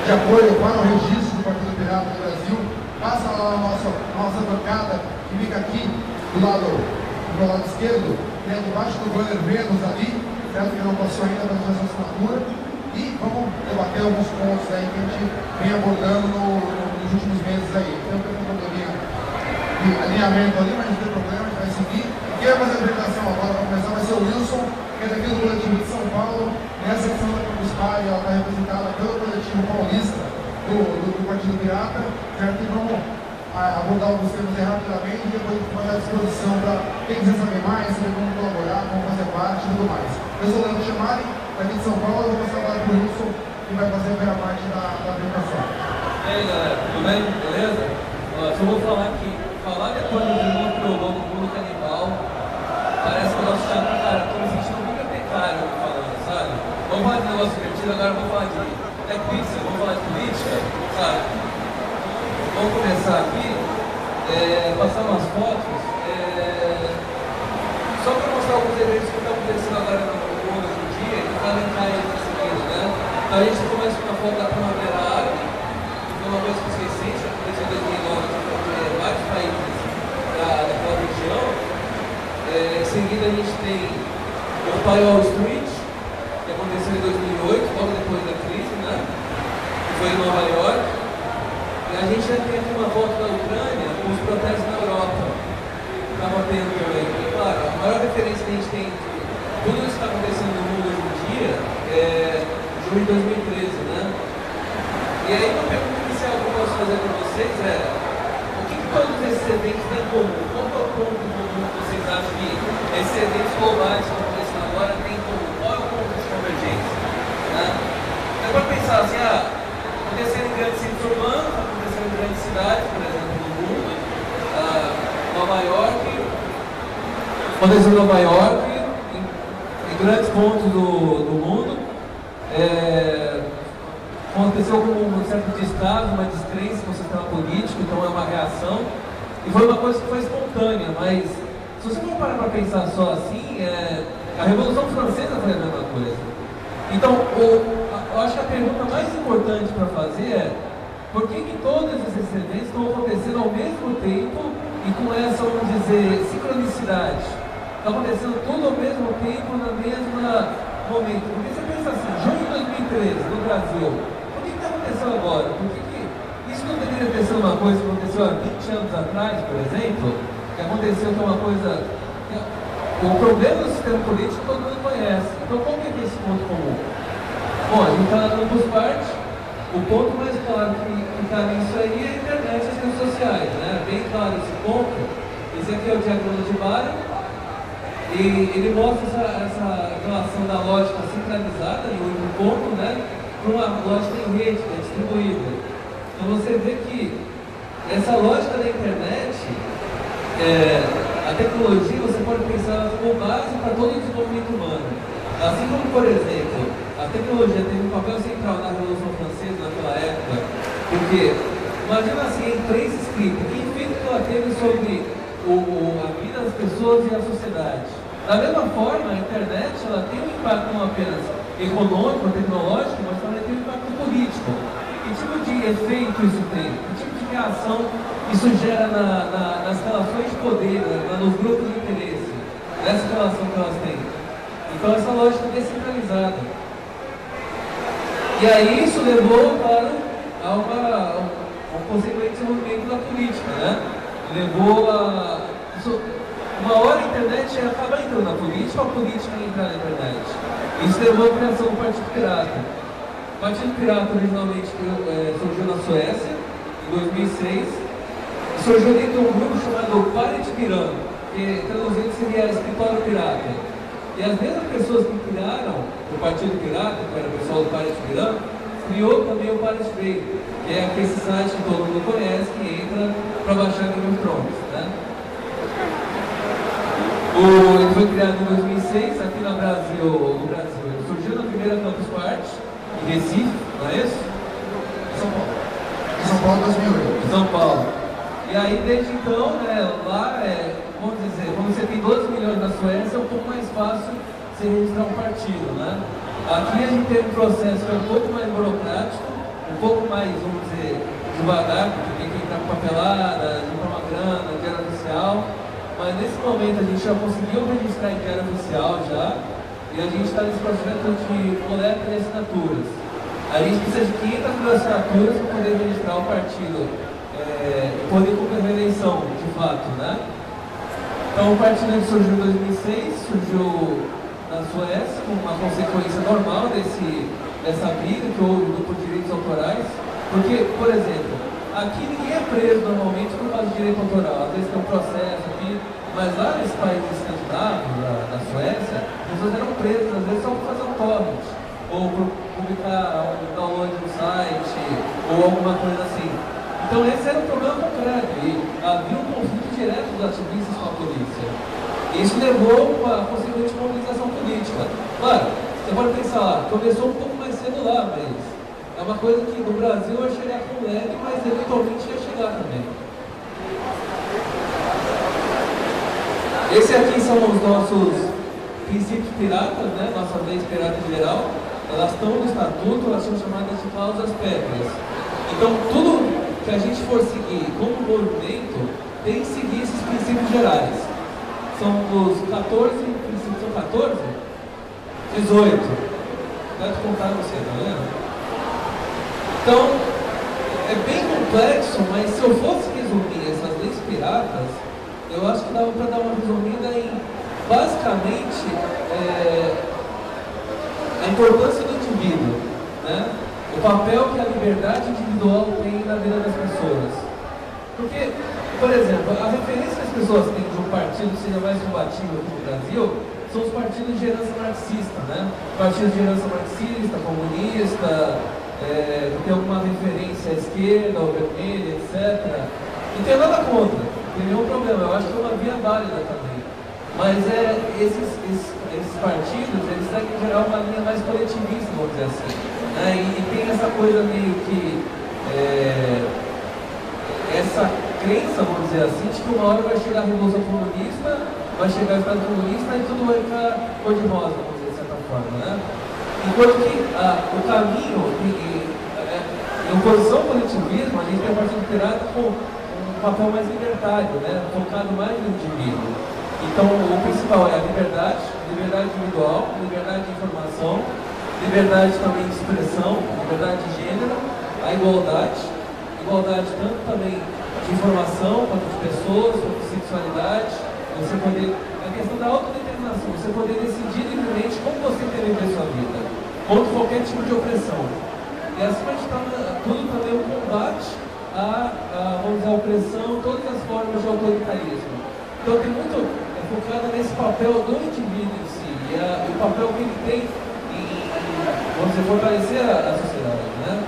de apoio para o registro do Partido Pirata do Brasil. Passa lá a nossa bancada, que fica aqui do meu lado esquerdo, né, debaixo do banner Vênus ali, certo? Que não passou ainda para fazer a assinatura. E vamos debater alguns pontos aí que a gente vem abordando nos últimos meses aí. Tem um probleminha de alinhamento ali, mas não tem problema, a gente vai seguir. Quem vai fazer a apresentação agora, vai começar, vai ser o Wilson, que é daqui do coletivo de São Paulo. Nessa seção da Campus Party, ela está representada pelo coletivo paulista do Partido Pirata, certo? E vamos abordar alguns temas aí rapidamente e depois vai à disposição para quem quiser saber mais, saber como colaborar, como fazer parte e tudo mais. Eu sou o Leandro Chamari, daqui de São Paulo, eu vou passar agora para o Wilson, que vai fazer a primeira parte da apresentação. E aí, galera, tudo bem? Beleza? Só vou falar que falar depois do logo do mundo canibal parece que o nosso chato, cara, tô me sentindo muito precário falando, sabe? Vamos falar de negócio divertido, agora vamos falar de pizza, vamos falar de política, sabe? Vamos começar aqui, passar umas fotos, só para mostrar alguns eventos que estão acontecendo agora no mundo hoje em dia, que podem cair nesse vídeo, né? Então a gente começa com uma foto da Primavera Árabe, que foi uma coisa que se recente, aconteceu em 2009, em vários países daquela região. Em seguida a gente tem o Occupy Wall Street, que aconteceu em 2008, logo depois da crise, né? Que foi em Nova York. E a gente já tem aqui uma foto da Ucrânia com os protestos na Europa. Estava tendo também. E claro, a maior referência que a gente tem de tudo isso que está acontecendo no mundo hoje em dia é junho de 2013, né? E aí uma pergunta inicial que eu posso fazer para vocês é: o que todos esses eventos têm em comum? Qual é o ponto comum que vocês acham que esses eventos globais que estão acontecendo agora têm em comum? Qual é o ponto de convergência? Né? É para pensar assim, acontecendo em grandes centros urbanos, acontecendo em grandes cidades, por exemplo, no mundo, Nova York, aconteceu em Nova York, em grandes pontos do mundo, aconteceu com um certo descaso, uma descrença no sistema político, então é uma reação, e foi uma coisa que foi espontânea, mas se você for parar para pensar só assim, a Revolução Francesa foi a mesma coisa. Então, eu acho que a pergunta mais importante para fazer é: por que todos esses eventos estão acontecendo ao mesmo tempo e com essa, vamos dizer, sincronicidade? Está acontecendo tudo ao mesmo tempo, no mesmo momento. Porque você pensa assim, junho de 2013, no Brasil, por que está acontecendo agora? Por que isso não deveria ter sido uma coisa que aconteceu há 20 anos atrás, por exemplo, que aconteceu que é uma coisa... O problema do sistema político todo mundo conhece. Então, qual que é esse ponto comum? Bom, a gente está na Campus Party. O ponto mais claro que está nisso aí é a internet e as redes sociais, né? Bem claro esse ponto. Esse aqui é o diagrama de Barra. E ele mostra essa relação da lógica centralizada em um ponto, né? Para uma lógica em rede, né, distribuída. Então você vê que essa lógica da internet, a tecnologia, você pode pensar como base para todo o desenvolvimento humano. Assim como, por exemplo, a tecnologia teve um papel central na Revolução Francesa naquela época, porque, imagina assim, a imprensa escrita, que efeito que ela teve sobre a vida das pessoas e a sociedade. Da mesma forma, a internet ela tem um impacto não apenas econômico, tecnológico, mas também tem um impacto político. Que tipo de efeito isso tem? Que tipo de reação isso gera nas relações de poder, nos grupos de interesse, nessa relação que elas têm? Então, essa lógica descentralizada. E aí, isso levou, claro, a um consequente desenvolvimento da política, né? Levou a... uma hora a internet acaba entrando na política, a política entra na internet. Isso levou à criação do Partido Pirata. O Partido Pirata originalmente surgiu na Suécia, em 2006, e surgiu dentro de um grupo chamado Pirate Pirata, que traduzido seria Escritório Pirata. E as mesmas pessoas que criaram o Partido Pirata, que era o pessoal do Pirate Pirata, criou também o Pirate Bay, que é aquele site que todo mundo conhece, que entra para baixar Game of Thrones, né? Ele foi criado em 2006, aqui no Brasil. Ele surgiu na primeira Campus Party, em Recife, não é isso? São Paulo. São Paulo 2008. São Paulo. E aí, desde então, né, lá, vamos dizer, quando você tem 12 milhões na Suécia, é um pouco mais fácil você registrar um partido, né? Aqui a gente teve um processo que é um pouco mais burocrático, um pouco mais, vamos dizer, devagar, porque tem que entrar com papelada, juntar uma grana, diário oficial. Mas nesse momento a gente já conseguiu registrar em diário oficial já, e a gente está nesse projeto de coleta de assinaturas. A gente precisa de 500 mil assinaturas para poder registrar o partido e poder concorrer à eleição, de fato, né? Então o partido surgiu em 2006, surgiu na Suécia, como uma consequência normal dessa briga que houve por direitos autorais. Porque, por exemplo, aqui ninguém é preso normalmente por causa de direito autoral. Às vezes tem um processo aqui, mas lá nesses países escandinavos, na Suécia, as pessoas eram presas, às vezes só por fazer um torrent, ou por publicar um download no site, ou alguma coisa assim. Então esse era um problema concreto, e havia um conflito direto dos ativistas com a polícia. Isso levou a consequente mobilização política. Claro, você pode pensar lá, começou um pouco mais cedo lá, mas é uma coisa que no Brasil vai chegar com leve, mas eventualmente ia chegar também. Esse aqui são os nossos princípios piratas, né? Nossas leis piratas em geral. Elas estão no estatuto, elas são chamadas de cláusulas pétreas. Então, tudo que a gente for seguir como movimento tem que seguir esses princípios gerais. São os 14 princípios, são 14? 18. Deve contar você, tá vendo? Então, é bem complexo, mas se eu fosse resumir essas leis piratas, eu acho que dava para dar uma resumida em, basicamente, a importância do indivíduo, né? O papel que a liberdade individual tem na vida das pessoas. Porque, por exemplo, a referência que as pessoas têm de um partido que seja mais combativo aqui no Brasil são os partidos de herança marxista, né? Partidos de herança marxista, comunista, que tem alguma referência à esquerda, ao vermelho, etc. Não tem nada contra, não tem nenhum problema, eu acho que é uma via válida também. Mas esses partidos, eles seguem em geral uma linha mais coletivista, vamos dizer assim. Né? E tem essa coisa meio que, essa crença, vamos dizer assim, de que uma hora vai chegar a Revolução Comunista, vai chegar o Estado Comunista e tudo vai ficar cor-de-rosa, vamos dizer, de certa forma. Né? Enquanto que o caminho, em oposição ao coletivismo, a gente tem o Partido Pirata com um papel mais libertário, né? Focado mais no indivíduo. Então, o principal é a liberdade individual, liberdade de informação, liberdade também de expressão, liberdade de gênero, a igualdade tanto também de informação, quanto de pessoas, quanto de sexualidade, você poder, a questão da autodeterminação, você poder decidir livremente como você quer viver sua vida, contra qualquer tipo de opressão. E acima de tudo também o combate vamos dizer, a opressão, todas as formas de autoritarismo. Então tem muito focado nesse papel do indivíduo em si, e o papel que ele tem vamos dizer, fortalecer a sociedade, né?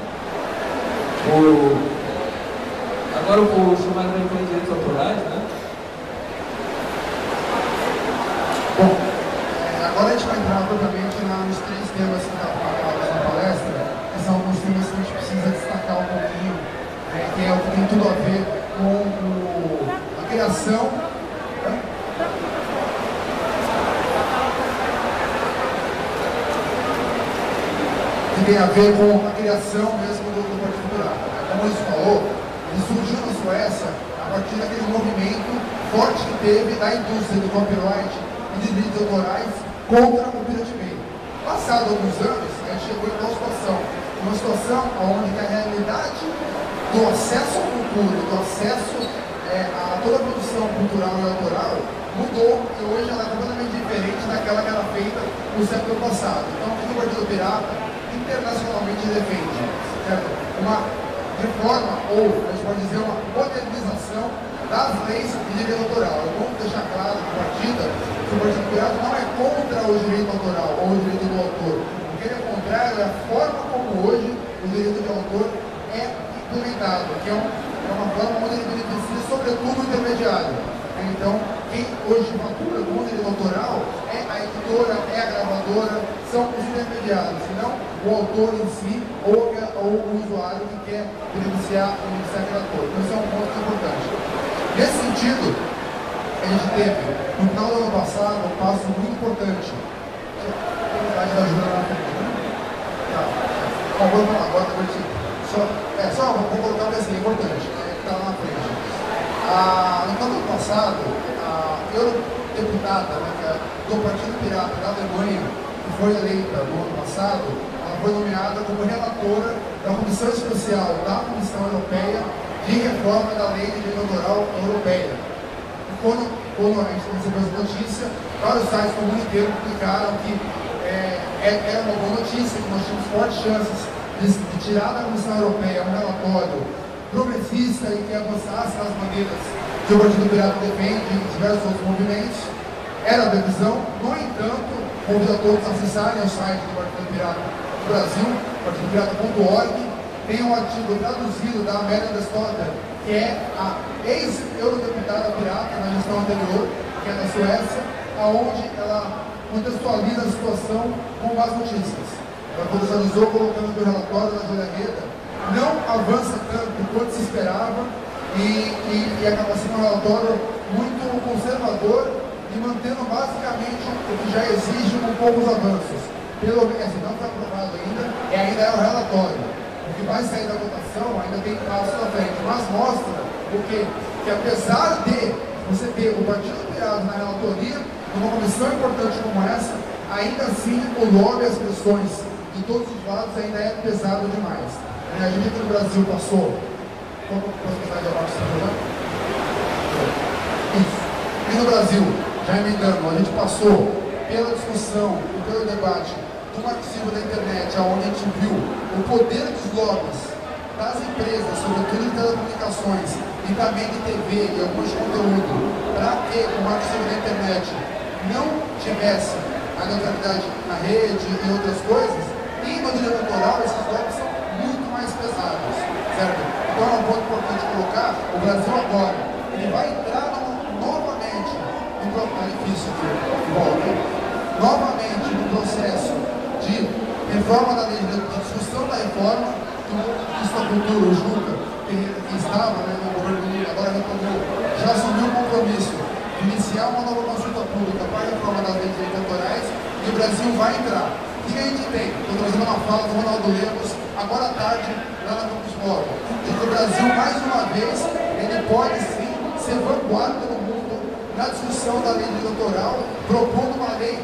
Agora eu vou chamar para entender direitos autorais, né? Bom, agora a gente vai entrar propriamente nos três temas que estão colocados na palestra, que são alguns temas que a gente precisa destacar um pouquinho, que é o que tem tudo a ver com a criação. Que tem a ver com a criação mesmo do Partido Pirata. Como ele falou, ele surgiu na Suécia a partir daquele movimento forte que teve da indústria do copyright e de direitos autorais contra o pirateamento. Passado alguns anos, a gente chegou em uma situação onde a realidade do acesso à cultura, do acesso a toda a produção cultural e autoral mudou e hoje ela é completamente diferente daquela que era feita no século passado. Então, o que o Partido Pirata internacionalmente defende, certo? Uma reforma, ou a gente pode dizer uma modernização das leis de direito autoral. Eu vou deixar claro na partida que o Partido Pirata não é contra o direito autoral ou o direito do autor. O que ele é contrário é a forma como hoje o direito de autor é implementado, que é uma forma onde ele beneficia sobretudo o intermediário. Então, quem hoje fatura com o direito autoral é a editora, é a gravadora, são os intermediários, e não o autor em si ou o usuário que quer beneficiar aquele autor. Então, isso é um ponto importante. Nesse sentido, a gente teve, no final do ano passado, um passo muito importante. A gente da ajuda na frente, né? Tá. Bom, vamos lá, agora depois Vou colocar um desenho importante, que está lá na frente. No ano passado, a eurodeputada do Partido Pirata da Alemanha, que foi eleita no ano passado, ela foi nomeada como relatora da Comissão Especial da Comissão Europeia de Reforma da Lei de Direito Autoral Europeia. E quando a gente recebeu essa notícia, vários sites do mundo inteiro publicaram que era uma boa notícia, que nós tínhamos fortes chances de tirar da Comissão Europeia um relatório progressista e que avançasse nas maneiras que o Partido Pirata defende em diversos outros movimentos. Era a previsão. No entanto, convido a todos a acessarem o site do Partido Pirata do Brasil, partidopirata.org. Tem um artigo traduzido da Amélia Destotter, que é a ex-eurodeputada pirata na gestão anterior, que é da Suécia, aonde ela contextualiza a situação com as notícias. Ela contextualizou colocando que o relatório da Júlia Reda não avança tanto quanto se esperava e acaba sendo um relatório muito conservador e mantendo basicamente o que já exige com poucos avanços. Pelo menos, não foi aprovado ainda, e ainda é o relatório. O que vai sair da votação ainda tem passo na frente, mas mostra o quê? Que apesar de você ter o Partido Pirata na relatoria, numa comissão importante como essa, ainda assim o lobby e as pressões de todos os lados ainda é pesado demais. A gente aqui no Brasil passou. Isso. E no Brasil, já emendando, a gente passou pela discussão e pelo debate do marxismo da internet, onde a gente viu o poder dos lobbies das empresas, sobretudo de telecomunicações e também de TV e alguns conteúdo, para que o marxismo da internet não tivesse a neutralidade na rede e outras coisas. E no direito autoral, esses lobbies são muito mais pesados, certo? Então é um ponto importante colocar, o Brasil agora, ele vai entrar novamente novamente no processo de reforma da lei, de discussão da reforma, que o ministro da Cultura, o Juca, que estava no governo Lula, agora retornou, já assumiu o compromisso de iniciar uma nova consulta pública para a reforma das leis de direitos autorais, e o Brasil vai entrar. O que a gente tem? Estou trazendo uma fala do Ronaldo Lemos, agora à tarde, lá na Campus Moro, de que o Brasil, mais uma vez, ele pode sim ser vanguarda no mundo na discussão da lei de direito autoral, propondo uma lei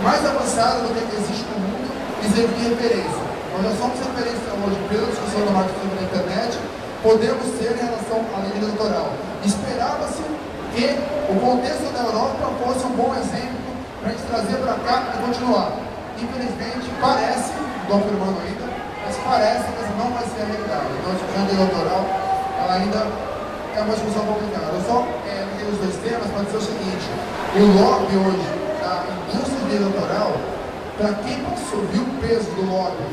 mais avançada do que existe no mundo e servir de referência. Nós já somos referência hoje pela discussão do marxismo na internet, podemos ser em relação à lei de direito autoral. Esperava-se que o contexto da Europa fosse um bom exemplo para a gente trazer para cá e continuar. Infelizmente, parece, estou afirmando ainda, mas parece que essa não vai ser a realidade. Então, a discussão de eleitoral, ela ainda é uma discussão complicada. Eu só liguei os dois temas para dizer o seguinte: o lobby hoje da indústria de eleitoral, para quem viu o peso do lobby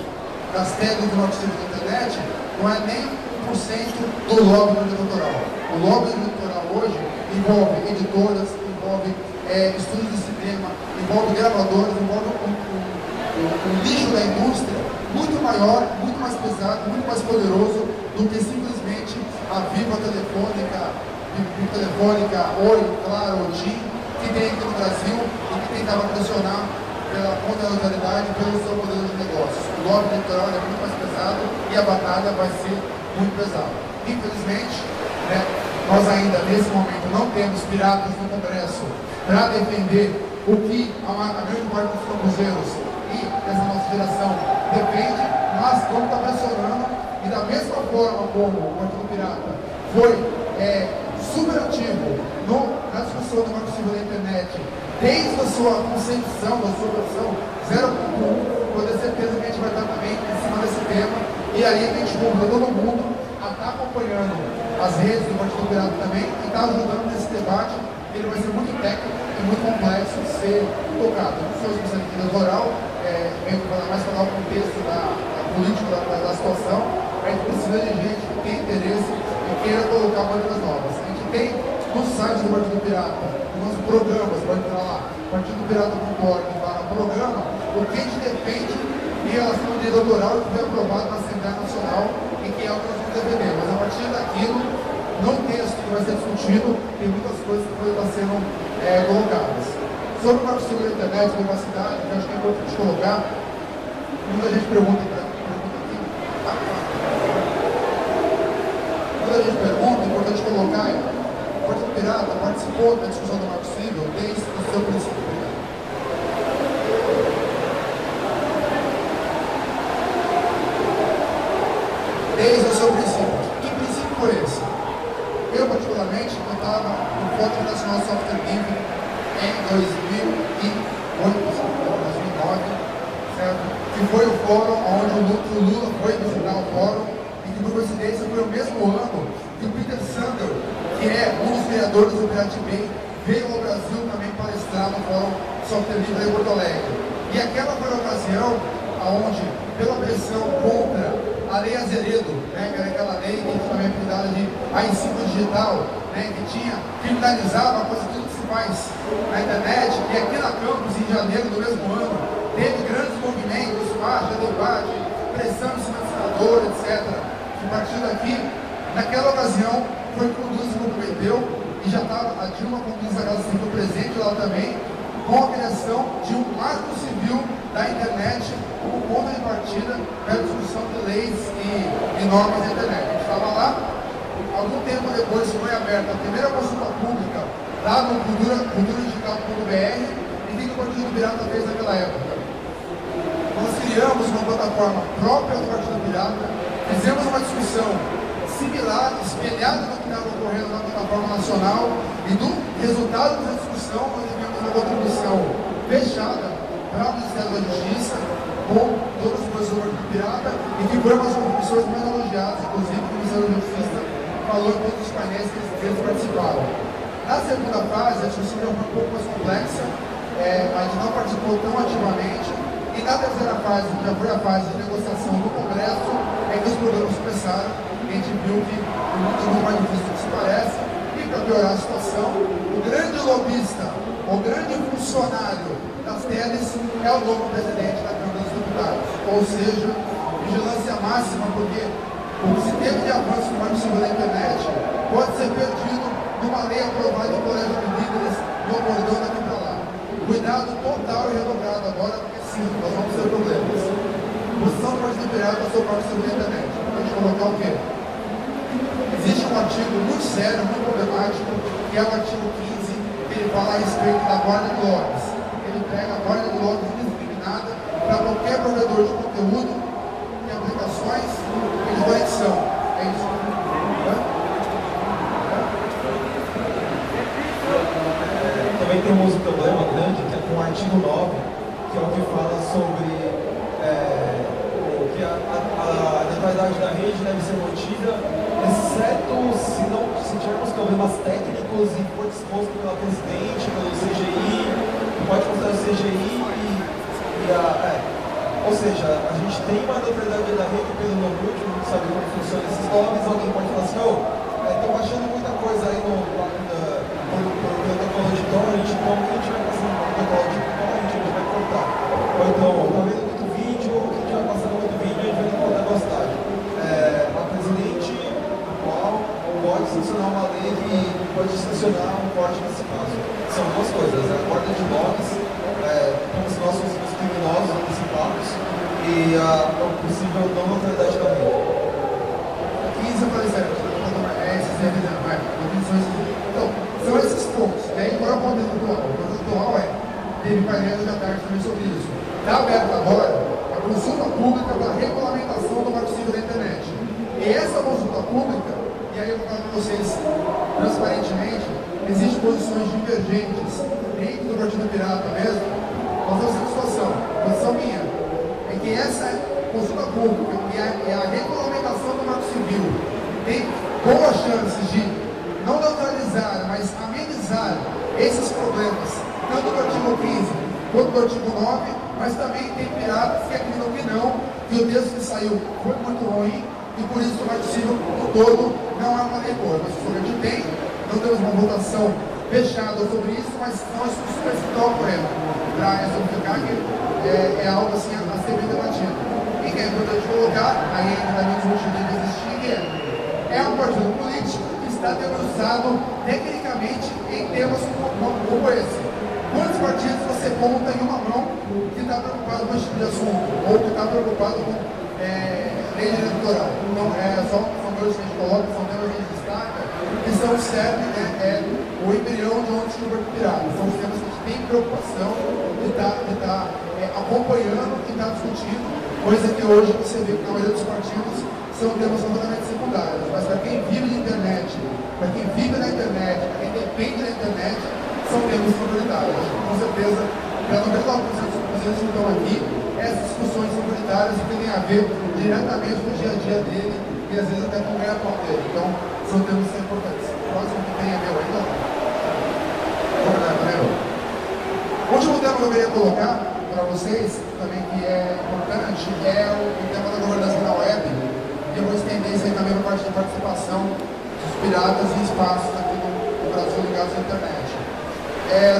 das telas do marxismo da internet, não é nem 1% do lobby do eleitoral. O lobby do eleitoral hoje envolve editoras, envolve estúdios de cinema, envolve gravadoras, envolve um nicho da indústria muito maior, muito mais pesado, muito mais poderoso do que simplesmente a Viva Telefônica, Oi, Claro, TIM, que tem aqui no Brasil e que tentava pressionar pela conta da neutralidade e pelo seu modelo de negócios. O lobby eleitoral é muito mais pesado e a batalha vai ser muito pesada. Infelizmente, nós ainda nesse momento não temos piratas no Congresso para defender o que a grande parte dos campuseiros e dessa nossa geração defende, mas vamos estar pressionando, e da mesma forma como o Partido Pirata foi super ativo na discussão do marxismo da internet, desde a sua concepção, da sua versão 0.1, pode ter certeza que a gente vai estar também em cima desse tema, e aí a gente convida todo mundo a estar acompanhando as redes do Partido Pirata também, e estar ajudando nesse debate. Ele vai ser muito técnico e muito complexo de ser tocado. Eu não sou especialista em eleitoral, venho mais falar o contexto da política da situação. A gente precisa de gente que tem interesse e queira colocar maneiras novas. A gente tem no site do Partido Pirata, nos nossos programas, pode entrar lá, partidopirata.org, programa, o que a gente defende em relação ao direito autoral que foi aprovado na Assembleia Nacional e que é o que nós vamos defender. Mas a partir daquilo, no texto que vai ser discutido, tem muitas coisas que podem estar sendo colocadas. Sobre o marxismo da internet, privacidade, que acho que é importante colocar, muita gente pergunta aqui. muita gente pergunta, é importante colocar, o Partido Pirata participou da discussão do Marco Civil desde o seu princípio. Desde o seu princípio. Que princípio foi esse? Eu, particularmente, estava no Fórum Internacional Software Livre em 2008, 2009, certo? Que foi o fórum onde o Lula foi visitar o fórum e que, por coincidência, foi o mesmo ano que o Peter Sandler, que é um dos criadores do Pirate Bay, veio ao Brasil também palestrar no Fórum Software Livre em Porto Alegre. E aquela foi a ocasião onde, pela pressão contra a Lei Azeredo, né, que era aquela lei que também é apelidada de AI-5 digital, né, que criminalizava a coisa que se faz na internet, e aqui na campus, em janeiro do mesmo ano, teve grandes movimentos, faixa, debate, pressão em cima do senador, etc. O partido aqui, naquela ocasião, foi quando o Lula se comprometeu, e já estava a Dilma, como diz a Casa Civil, presente lá também, com a criação de um marco civil da internet como ponto de partida para a discussão de leis e normas da internet. A gente estava lá, algum tempo depois foi aberta a primeira consulta pública lá no culturadigital.br, e o que o Partido Pirata fez naquela época? Nós criamos uma plataforma própria do Partido Pirata, fizemos uma discussão similar, espelhada no que estava ocorrendo na plataforma nacional, e do resultado dessa discussão nós tivemos uma contribuição fechada para o Ministério da Justiça, com todos os professores do Pirata, e que foi uma das contribuições mais elogiadas, inclusive que o Ministério da Justiça falou em todos os painéis que eles participaram. Na segunda fase, a discussão já foi um pouco mais complexa, a gente não participou tão ativamente, e na terceira fase, que já foi a fase de negociação do Congresso, é que os problemas começaram, e a gente viu que o mundo é muito mais difícil do que se parece, e para piorar a situação, o grande lobista, o grande funcionário das teles é o novo presidente da Câmara dos Deputados, ou seja, vigilância máxima, porque o que se teve de avanço no marco civil da internet pode ser perdido numa lei aprovada em colégio de líderes no acordão daqui para lá. Cuidado total e redobrado agora, porque sim, nós vamos ter problemas. Posição do Partido Pirata sobre o marco civil da internet. Para a gente colocar o quê? Existe um artigo muito sério, muito problemático, que é o artigo 15, que ele fala a respeito da guarda de logs. Ele entrega a guarda de logs indiscriminada para qualquer provedor de conteúdo e aplicações e de conexão. É isso. Também tem um outro problema grande, que é com o artigo 9, que é o que fala sobre que a neutralidade da rede deve ser mantida, exceto se tivermos problemas técnicos e for disposto pela presidente, pelo CGI, pode considerar o CGI ou seja, a gente tem uma neutralidade da rede pelo notebook, não sabe como funciona esses logs, alguém pode falar assim, estou baixando muita coisa aí no protocolo de torrent, então quem estiver passando no protocolo de torrent, a gente vai cortar. Ou então, está vendo muito vídeo, quem estiver passando muito vídeo, a gente vai cortar a velocidade. A presidente atual pode sancionar uma lei que pode sancionar um corte nesse caso. São duas coisas, a guarda de logs, como os nossos criminosos antecipados, e a possível não neutralidade da rede. 15 eu falei certo, então, são esses pontos. E aí, qual é o ponto atual? O ponto atual teve painel da tarde também sobre isso. Está aberta agora a consulta pública para a regulamentação do marco civil da internet. E essa consulta pública, e aí eu vou falar para vocês transparentemente, existem posições divergentes dentro do Partido Pirata mesmo. Nós temos essa situação, posição minha, é que essa consulta pública e a regulamentação do marco civil tem boas chances de não neutralizar, mas amenizar esses problemas, tanto do artigo 15 quanto do artigo 9, mas também tem piratas que acreditam que não, que o texto que saiu foi muito ruim, e por isso o marco civil no todo não é uma lei boa. Mas o que a gente tem, não temos uma votação fechada sobre isso, mas são as discussões que estão ocorrendo para exemplificar que é algo assim a ser bem debatido. E que é importante colocar, aí ainda menos um de existir, que é um partido político que está debruçado tecnicamente em temas como esse. Quantos partidos você conta em uma mão que está preocupado com esse tipo de assunto, ou que está preocupado com lei eleitoral? Não, são valores que a gente coloca, são temas que a gente destaca, que são o cerne, né, é o embrião de onde surge o pirata. São os temas que a gente tem preocupação de estar acompanhando e estar discutindo, coisa que hoje você vê que na maioria dos partidos são temas completamente secundários. Mas para quem vive de internet, para quem vive na internet, para quem depende da internet, são temas prioritários. Acho que com certeza, pelo menos alguns que estão aqui, essas discussões são prioritárias e que tem a ver diretamente com o dia a dia dele e às vezes até com o ganha-pão dele. Então, são temas que são importantes. O próximo que tem a ver ainda? O último tema que eu queria colocar para vocês, também que é importante, é o tema da governança na web. E eu vou estender isso aí também para a parte de participação dos piratas e espaços aqui no Brasil ligados à internet.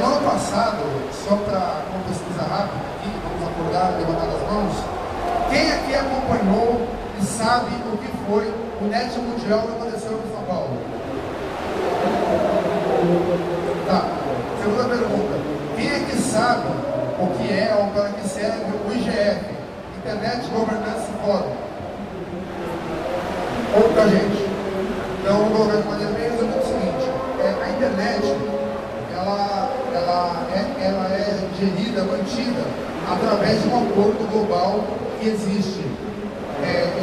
No ano passado, só para uma pesquisa rápida, aqui, vamos acordar, levantar as mãos, quem aqui acompanhou e sabe o que foi o Net Mundial que aconteceu em São Paulo? Tá. Segunda pergunta. Quem é que sabe o que é ou para que serve o IGF, Internet Governance Forum? Pouca gente. Então, vou colocar de maneira bem resumida o seguinte: a internet ela é gerida, mantida através de um acordo global que existe,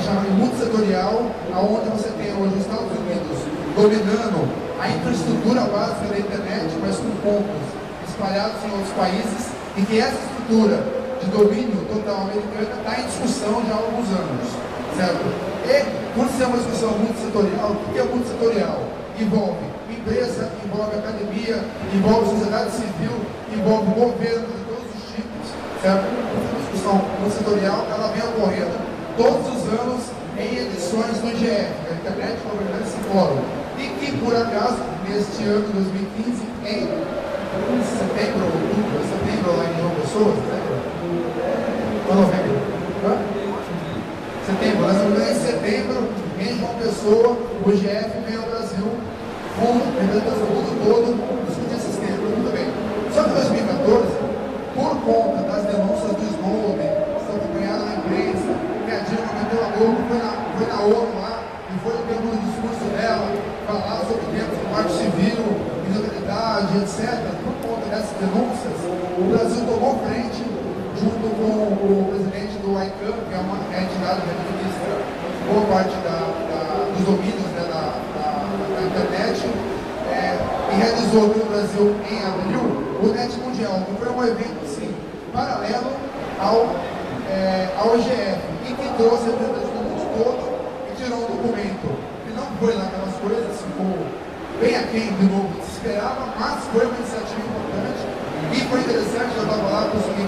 chamado multissetorial, onde você tem hoje os Estados Unidos dominando a infraestrutura básica da internet, mas com pontos espalhados em outros países, e que essa estrutura de domínio total americana está em discussão já há alguns anos, certo? E, por ser uma discussão multissetorial, o que é multissetorial? Envolve empresa, envolve academia, envolve sociedade civil, envolve governo de todos os tipos, certo? A discussão multissetorial, ela vem ocorrendo todos os anos em edições do IGF, da Internet Governance Forum, e que, por acaso, neste ano 2015, em setembro, outubro, setembro, lá em João Pessoa, ou novembro? Setembro, nós estamos em setembro, em João Pessoa, o IGF veio ao Brasil, com representação do mundo todo, discutir esses temas, muito bem. Só que em 2014, por conta das denúncias do Snowden, que estão acompanhadas na imprensa, que a Dilma meteu a boca, foi na ONU lá, e foi o tempo do discurso dela, falar sobre temas de marco civil, integridade, etc. Por conta dessas denúncias, o Brasil tomou frente, junto com o presidente do ICANN, que é uma entidade que administra boa parte dos domínios, né, da internet, e realizou aqui no Brasil em abril o Net Mundial, que foi um evento sim, paralelo ao IGF, e que trouxe representantes do mundo todo e tirou um documento que não foi lá aquelas coisas, ficou bem aquém do novo que se esperava, mas foi uma iniciativa importante e foi interessante. Eu estava lá, consegui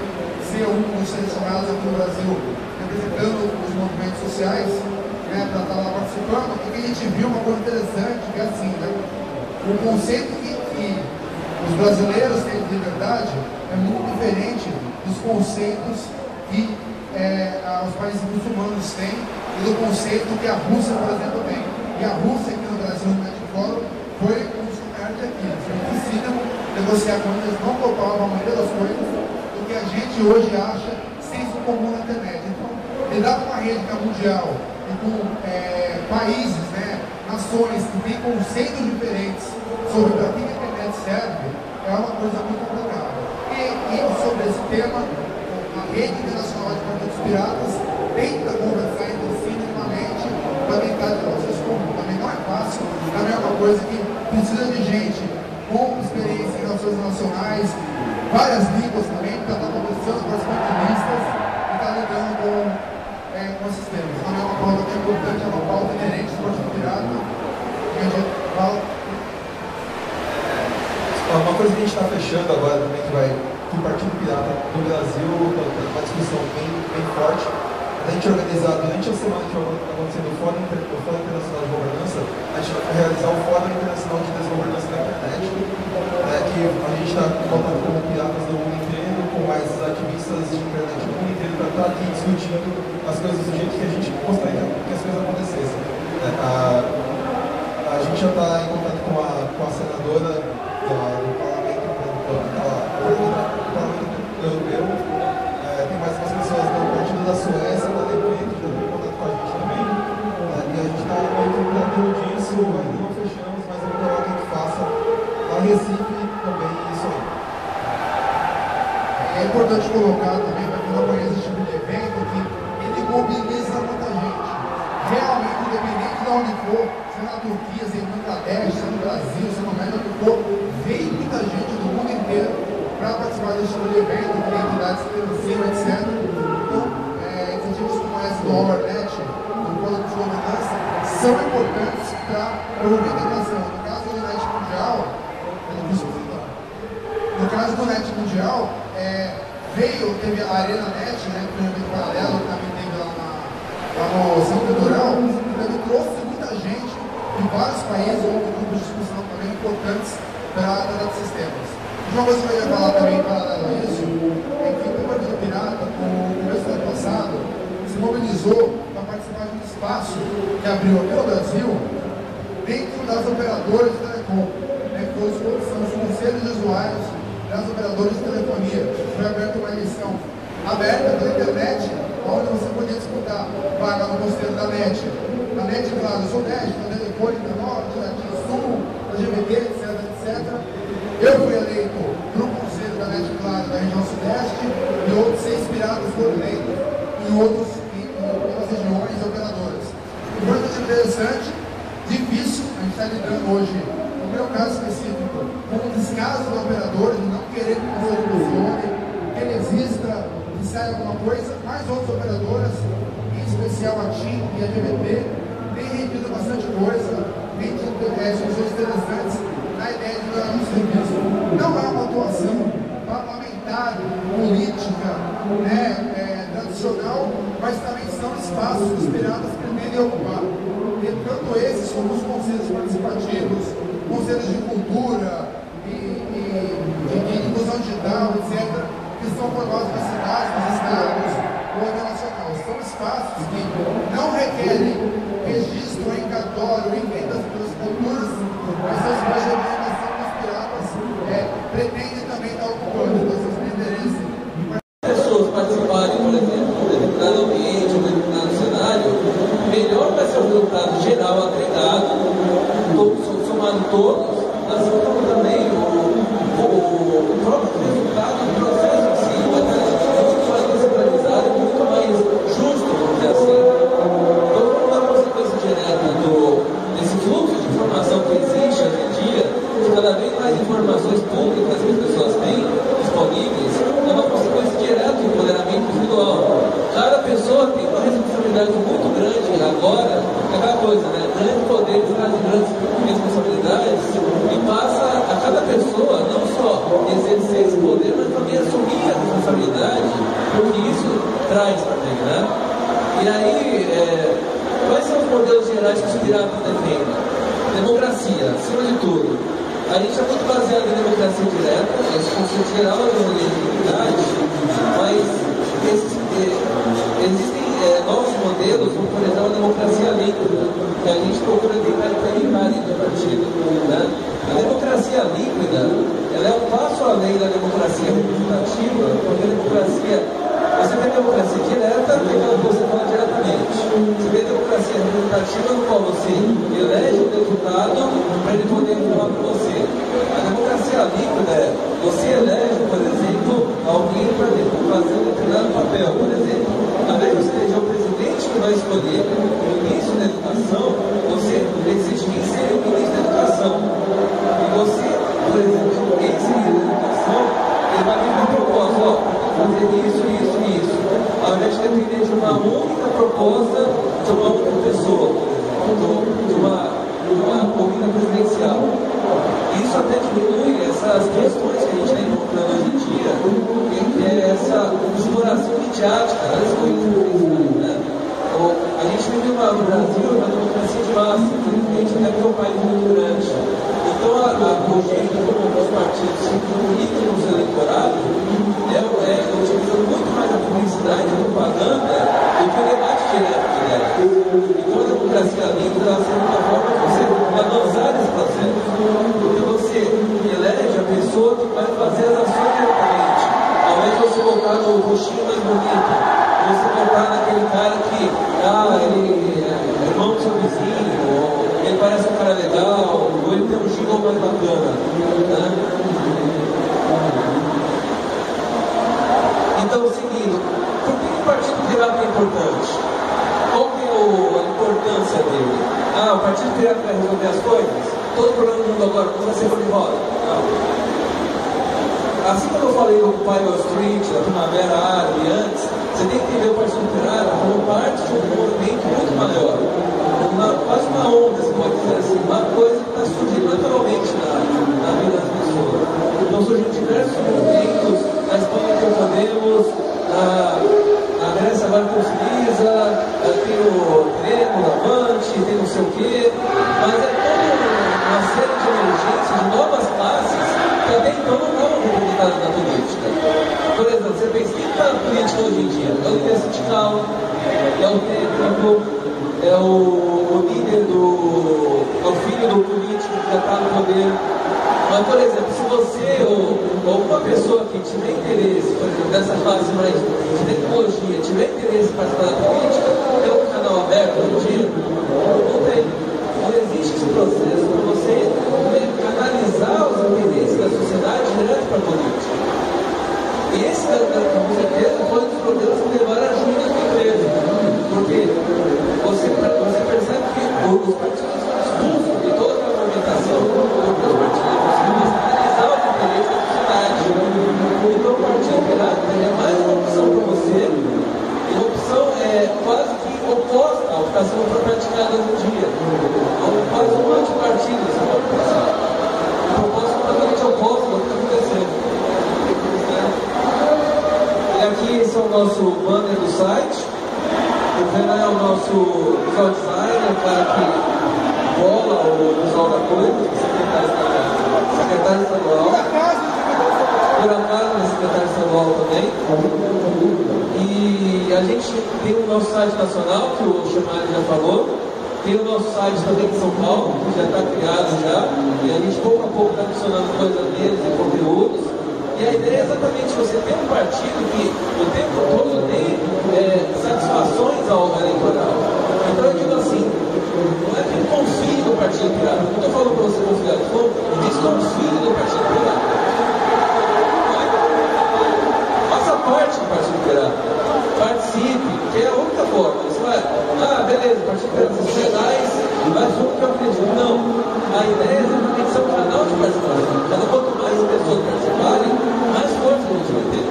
ser um dos selecionados aqui no Brasil, representando os movimentos sociais, né, para estar lá participando, e que a gente viu uma coisa interessante, que é assim, né, o conceito que os brasileiros têm de liberdade é muito diferente dos conceitos que os países muçulmanos têm e do conceito que a Rússia, por exemplo, tem. E a Rússia aqui no Brasil, no Net Fórum, foi um dos lugares aqui. Eles decidem negociar com eles, não topavam a maioria das coisas do que a gente hoje acha senso comum na internet. Então, lidar com uma rede que é mundial e com países, né, nações que têm conceitos diferentes sobre para que a internet serve, é uma coisa muito complicada. E sobre esse tema, a Rede Internacional de Partidos Piratas tenta conversar entre si minimamente para tentar ter vocês comuns. Também não é fácil, também é uma coisa que precisa de gente com experiência em relações nacionais, várias línguas também, para estar conversando com as pantelistas e estar lidando com esses temas. Também é uma pauta que é importante, é uma pauta inerente do Partido Pirata, que a gente fala. Uma coisa que a gente está fechando agora também, que o Partido Pirata no Brasil está uma discussão bem forte. A gente organizar durante a semana que vai acontecer o Fórum Internacional de Governança, a gente vai realizar o Fórum Internacional de Desgovernança da Internet, que a gente está contando com piratas do mundo inteiro, com mais ativistas de internet do mundo inteiro, para estar aqui discutindo as coisas do jeito que a gente gostaria que as coisas acontecessem. A gente já está em contato com a senadora do Parlamento Europeu, tem mais umas pessoas do Partido da Suécia, da Alemanha, que já estão em contato com a gente também, e a gente está ainda não fechamos, mas é melhor que a gente faça lá em Recife também isso aí. É importante colocar também, para quem não conhece esse tipo de evento, que ele mobiliza muita gente. Realmente, independente de onde for, se é na Turquia, se é no Bangladesh, se é no Brasil, se é no México, onde for, vem muita gente do mundo inteiro para participar desse tipo de evento, que tem entidades que financiam, etc. Então, iniciativas como essa do Overnet, do Polo de Governança, são importantes para promover a integração. No caso do NET Mundial, teve a Arena Net, né, que foi um evento paralelo, que também teve lá no Centro Cultural, que também trouxe muita gente de vários países, outros grupos de discussão também importantes para a área de sistemas. Uma coisa que eu ia falar também paralelo a isso, é que o Partido Pirata, no começo do ano passado, se mobilizou para participar de um espaço que abriu aqui no Brasil, dentro das operadoras de telecom, né, que são os conselhos de usuários das operadoras de telefonia. Foi aberta uma eleição aberta pela internet, onde você podia disputar vaga no conselho da NET. A NET, claro, eu sou NET, da Telefônica Nova, da TIM Sul, da GVT, etc, etc. Eu fui eleito no conselho da NET, claro, da região Sudeste, e outros 6 piratas foram eleitos em outras regiões e operadoras. E foi muito interessante, difícil, a gente está lidando hoje, no meu caso específico, com um descaso do operador, de não querer que o conselho funcione, que ele exista, que saia alguma coisa, mas outras operadoras, em especial a TIM e a GVT, têm rendido bastante coisa, têm tido soluções interessantes na ideia de melhorar o serviço. Não é uma atuação parlamentar, política, né, tradicional, mas também são espaços que os piratas pretendem ocupar. E tanto esses como os conselhos participativos, conselhos de cultura de inclusão digital, etc., que são formados nas cidades, nos estados ou internacional. São espaços que não requerem registro em cartório, em vendas pelas culturas, mas são espaços de organização que os piratas pretendem também estar ocupando. Então, vocês têm interesse em pessoas participarem, por exemplo, de um determinado ambiente, de um determinado cenário, melhor vai ser o resultado geral agregado, somando todos, assim como também o próprio resultado do processo em si vai estar muito mais descentralizado e muito mais justo, vamos dizer assim. Então, como uma consequência direta desse fluxo de informação que existe hoje em dia, de cada vez mais informações públicas que as pessoas têm disponíveis, é uma consequência direta do empoderamento individual. Cada pessoa tem uma responsabilidade muito grande agora, é aquela coisa, né? Grandes poderes trazem grandes responsabilidades e passa a cada pessoa não só exercer esse poder, mas também assumir a responsabilidade, porque isso traz também, né? E aí, quais são os modelos gerais que os piratas defendem? Democracia, acima de tudo. A gente é muito baseado em democracia direta, esse conceito geral é uma legitimidade, mas existem novos modelos, como por exemplo a democracia líquida, que a gente procura tentar implementar dentro do partido. Né? A democracia líquida, ela é um passo além da democracia representativa, porque a democracia, você tem democracia direta, que é aquela que você fala diretamente. Você tem democracia representativa, no qual você elege o deputado para ele poder falar para você. A democracia líquida é, você elege, por exemplo, alguém para fazer um determinado papel. Por exemplo, ao invés de você eleger o presidente que vai escolher o ministro da educação, você decide quem seria o ministro da educação. E você, por exemplo, esse ministro da educação, ele vai vir com uma proposta, ó, fazer isso, isso e isso. Ao invés de depender de uma única proposta de uma única pessoa, de uma corrida presidencial. Isso até diminui essas questões que a gente está encontrando hoje em dia, que é essa exploração midiática das corridas presidenciais, né? A gente vive no Brasil uma democracia de massa, infelizmente, até porque é um país muito grande. Então, o jeito como os partidos se comunicam no seu eleitorado é utilizando muito mais a publicidade e a propaganda do que o debate direto. Então, a democracia líquida está sendo uma forma de você valorizar esse processo. Porque você elege a pessoa que vai fazer as ações diretamente. Ao invés de você voltar no roxinho mais bonito, você voltar naquele cara que, ele é irmão do seu vizinho, ou ele parece um cara mais bacana, né? Então, seguindo, por que o Partido Pirata é importante? Qual que é a importância dele? Ah, o Partido Pirata vai resolver as coisas? Todo problema do mundo agora não vai ser por de roda? Não. Assim como eu falei do Occupy Wall Street, da Primavera Árabe antes, você tem que entender o Partido Pirata como parte de um movimento muito maior. Quase uma onda, você pode dizer assim, uma coisa que está surgindo naturalmente na vida das pessoas. Então surgindo diversos movimentos, na Espanha tem o Podemos, na Grécia agora tem o Siriza, tem o Grêmio, o Avante, tem não sei o quê, mas é toda uma série de emergências de novas classes que até então não estavam representadas na política. Por exemplo, você pensa, quem está na política hoje em dia? É o líder sindical, é o técnico, é o líder é o filho do político que já está no poder. Mas, por exemplo, se você ou alguma pessoa que tiver interesse, por exemplo, dessa classe mais de tecnologia, tiver interesse em participar da política, tem um canal aberto hoje em dia? Não tem. Não existe esse processo para você canalizar os interesses da sociedade direto para a política. E esse, com certeza, foi um dos problemas que levaram a ruína da empresa. Porque você percebe que os partidos são expulsos de toda a movimentação, porque os partidos conseguem canalizar os interesses da sociedade. Então o Partido Pirata é mais uma opção para você, e uma opção quase que oposta ao que está sendo praticado hoje em dia. Quase um antipartido, você pode pensar. O propósito é totalmente oposto ao que está acontecendo. E aqui esse é o nosso banner do site. O Renan é o nosso visual designer, o cara que bola o visual da coisa, secretário estadual. Por acaso é secretário estadual também. E a gente tem o nosso site nacional, que o Chemari já falou. Tem o nosso site também de São Paulo, que já está criado já. E a gente pouco a pouco está adicionando coisas neles e conteúdos. E a ideia é exatamente você ter um partido que o tempo todo tem satisfações ao eleitoral. Então eu digo assim, não é que confie no Partido Pirata. Não estou falando para você confiar, desconfie do Partido Pirata. Faça parte do Partido Pirata. Participe, que é a única forma. Você vai, beleza, o Partido Pirata é legais, mas o que eu acredito? Não. A ideia é exatamente ser um canal de participação. Cada quanto mais pessoas participarem, mais força a gente vai ter.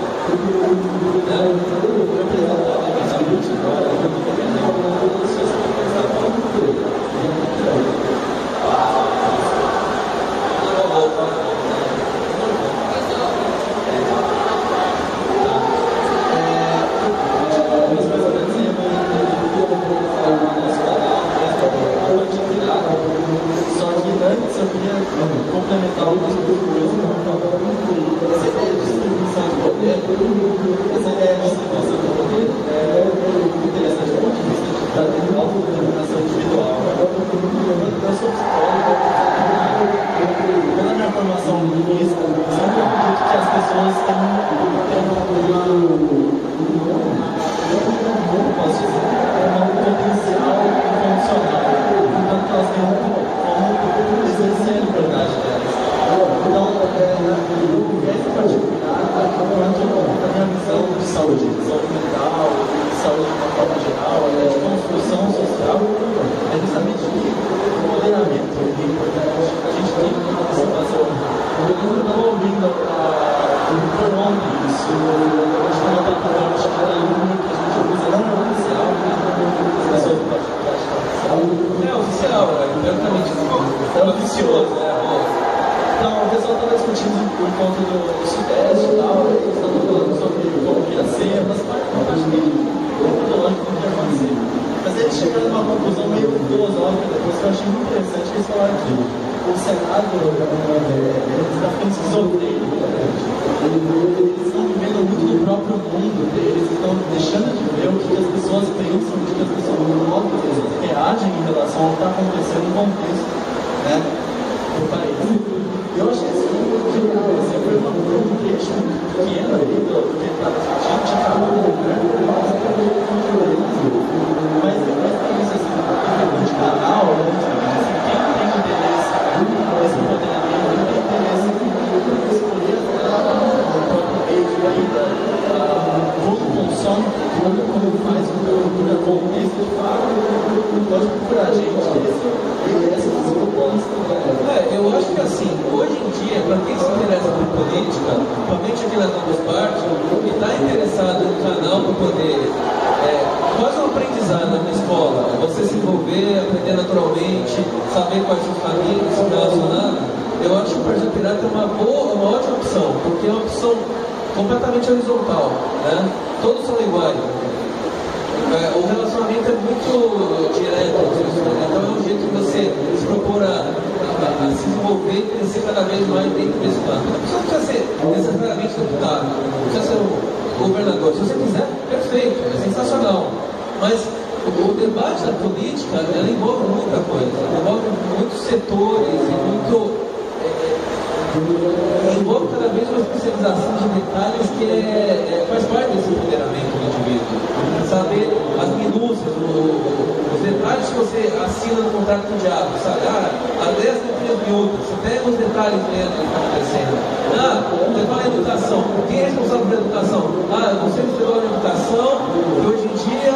Só que antes eu queria complementar algumas coisas. Essa ideia de distribuição de poder, é interessante do ponto de vista de autodeterminação individual. Eu sou psicólogo, pela minha formação linguística, eu sempre acredito que as pessoas têm um potencial incondicional, enquanto elas têm como exercer a liberdade delas. Então, esse particular, quanto a minha visão de saúde mental, de saúde de uma forma geral, de construção social, é justamente o empoderamento. A gente tem uma situação, eu estava ouvindo por ontem isso, a gente tem uma plataforma chamada Luma, que a gente usa não oficial, as pessoas podem praticar oficial, diretamente oficioso, Então, o pessoal estava discutindo por conta do Sudeste e tal, eles estavam falando sobre como que ia ser, mas acho que metodológico não ia acontecer. Mas eles chegaram numa conclusão meio filosófica depois que eu achei muito interessante, que eles falaram que o Senado está ficando esquizofrênico. Eles estão vivendo muito no próprio mundo deles, estão deixando de ver o que as pessoas pensam, o que as pessoas reagem em relação ao que está acontecendo no contexto, do país. Eu achei assim, que foi um trecho muito pequeno ali do que está discutindo, tinha acabado de lugar, mas depois tem isso assim, de canal, quem tem interesse nesse empoderamento para quem se interessa por política, principalmente aqui nas novas partes, e está interessado no canal para poder quase um aprendizado na escola, você se envolver, aprender naturalmente, saber quais são os caminhos, se relacionar, eu acho que o Partido Pirata é uma ótima opção, porque é uma opção completamente horizontal, né? Todos são iguais. O relacionamento é muito direto, então é um jeito de você se propor a se desenvolver e crescer cada vez mais dentro desse plano. Não precisa ser necessariamente deputado, não precisa ser um governador. Se você quiser, perfeito, é sensacional. Mas o debate da política, ela envolve muita coisa, envolve muitos setores e envolve cada vez uma especialização de detalhes que faz parte desse empoderamento do indivíduo. Saber as minúcias, os detalhes que você assina no contrato com o diabo, sabe? As 10 letrinhas miúdas, você pega os detalhes mesmo que está acontecendo. Você fala em educação, quem é responsável pela educação? Você recebeu a educação, que hoje em dia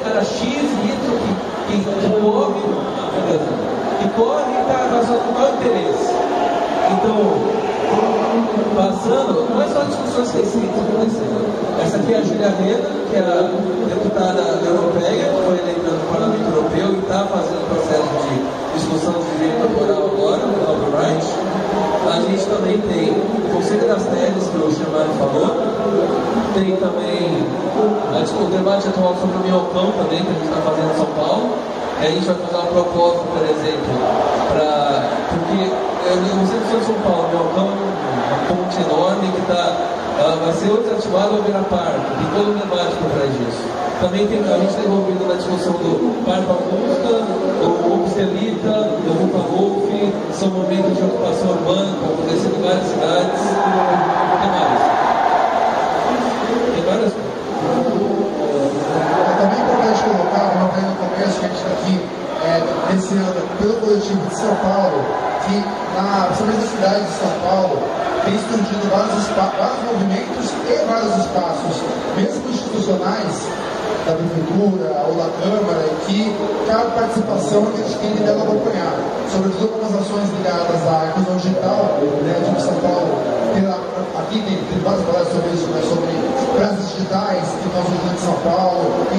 cara X, litro, que corre e está com qual interesse. Então, passando, não é só discussões recentes, essa aqui é a Júlia Reda, que é a deputada europeia, que foi eleita no Parlamento Europeu e está fazendo processo de discussão de direito laboral agora, no Albright. A gente também tem o Conselho das Terras, que o Xamari falou, tem também o debate atual sobre o minhocão também, que a gente está fazendo em São Paulo. A gente vai fazer uma proposta, por exemplo, porque no centro de São Paulo, o minhocão é uma ponte enorme que vai ser hoje ativado ao Beira Parque, tem todo um debate por trás disso. Também a gente está envolvido na discussão do Parque Augusta, do Obstelita, do Rupa Wolf, são momentos de ocupação urbana, para acontecer em várias cidades. O que mais? Tem várias coisas. É também importante colocar, como eu falei no começo, que a gente está aqui esse ano pelo coletivo de São Paulo, que principalmente na cidade de São Paulo tem surgido vários movimentos e vários espaços, mesmo institucionais, da prefeitura ou da Câmara, em que cabe participação que a gente tem que deve acompanhar, sobretudo com as ações ligadas à inclusão digital, né, de São Paulo. Aqui tem várias palestras sobre isso, né, sobre praças digitais que estão surgindo em São Paulo. E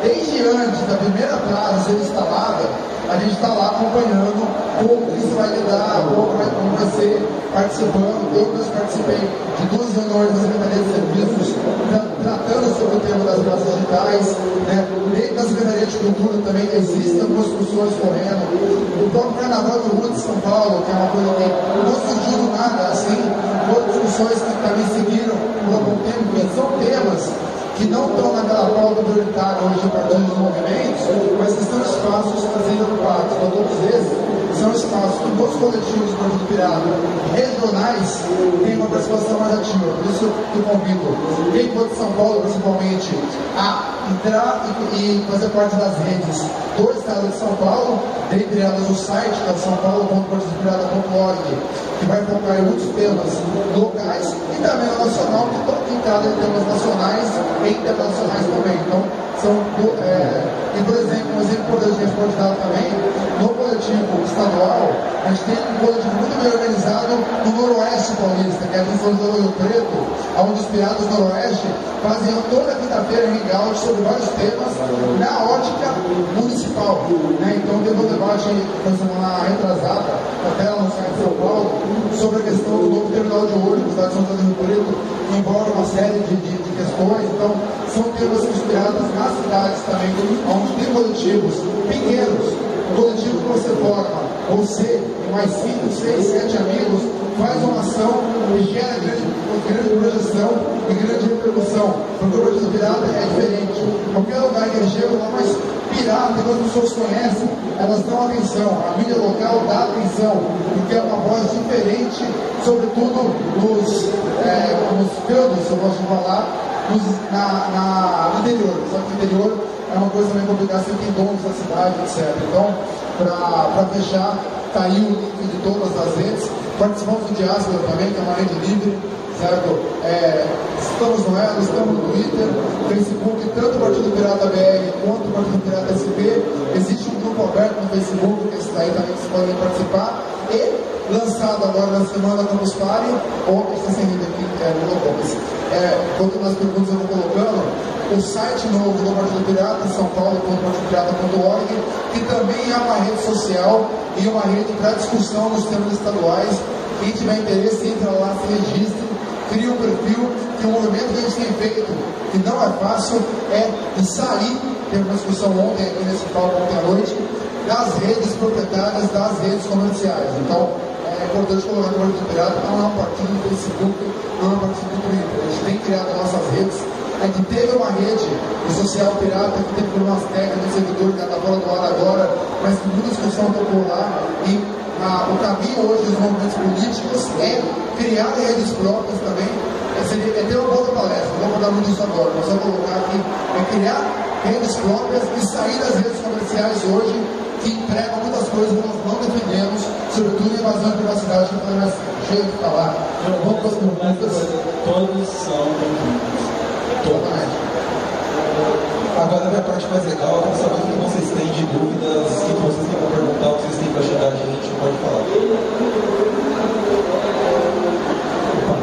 desde antes da primeira praça ser instalada, a gente está lá acompanhando como isso vai lidar, como vai ser participando. Eu mesmo participei de 2 reuniões da Secretaria de Serviços tratando sobre o tema das praças digitais, né? Dentro da Secretaria de Cultura também existem construções correndo. O próprio Carnaval do Rio de São Paulo, que é uma coisa que não surgiu do nada, assim, foram discussões que também seguiram por algum tempo, porque são temas que não estão naquela pauta prioritária hoje a partir dos movimentos, mas que são espaços a serem ocupados. Então, todos esses são espaços que nos coletivos do Partido Pirata regionais têm uma participação mais ativa. Por isso eu convido quem for de São Paulo, principalmente, a entrar e fazer parte das redes do Estado de São Paulo, dentre elas o site que é sãopaulo.partidopirata.org, que vai focar em muitos temas locais e também no nacional, que estão pintados em temas nacionais e internacionais também. Então, e por exemplo, um exemplo importante que a gente pode dar também, no coletivo estadual, a gente tem um coletivo muito bem organizado no Noroeste Paulista, que é a São José do Rio Preto, onde os Piratas do Noroeste fazem toda quinta-feira um hangout sobre vários temas na ótica municipal, né? Então teve um debate na semana retrasada, até lá no site de São Paulo, sobre a questão do novo terminal de ônibus da São José do Rio Preto, que envolve uma série de questões. Então são temas inspirados nas cidades também, onde tem coletivos pequenos, coletivo que você forma, você e mais 5, 6, 7 amigos, faz uma ação e gera grande projeção e grande repercussão, porque o Partido Pirata é diferente. Qualquer lugar que ele chega, lá mais pirata, que as pessoas conhecem, elas dão atenção, a mídia local dá atenção, porque é uma voz diferente, sobretudo nos feudos, eu gosto de falar, no interior. Só que o interior é uma coisa também complicada, você tem donos da cidade, etc. Então, para fechar, está aí o link de todas as redes. Participamos do Diáspora também, que é uma rede livre, certo? Estamos no Elo, estamos no Twitter, Facebook, tanto o Partido Pirata BR quanto o Partido Pirata SP. Existe um grupo aberto no Facebook, que esse daí também vocês podem participar. E lançado agora na semana Campus Party, ontem, está saindo aqui, quanto nas perguntas eu vou colocando, o site novo do Partido Pirata, São Paulo.partidopirata.org, que também é uma rede social e uma rede para discussão nos temas estaduais. Quem tiver interesse, entra lá, se registre, cria um perfil, que o movimento que a gente tem feito, que não é fácil, é de sair, teve uma discussão ontem aqui nesse palco, ontem à noite, das redes proprietárias, das redes comerciais. Então, é importante colocar no Partido Pirata, não é um partido no Facebook, não é um partido no Twitter. A gente tem criado nossas redes. A gente teve uma rede social pirata que teve problemas técnicos de servidor, que está fora do ar agora, mas que muita discussão tocou lá. E o caminho hoje dos movimentos políticos é criar redes próprias também. É ter uma outra palestra, não vou falar muito disso agora, mas só colocar aqui, é criar redes próprias e sair das redes comerciais hoje, que empregam muitas coisas que nós não defendemos, sobretudo invasão de privacidade, que não é cheio de falar. Vamos para as perguntas. Todos são bem-vindos. Totalmente. Agora a minha parte mais legal, eu quero saber o que vocês têm de dúvidas, o que vocês têm para perguntar, o que vocês têm para chegar a gente, pode falar. Opa,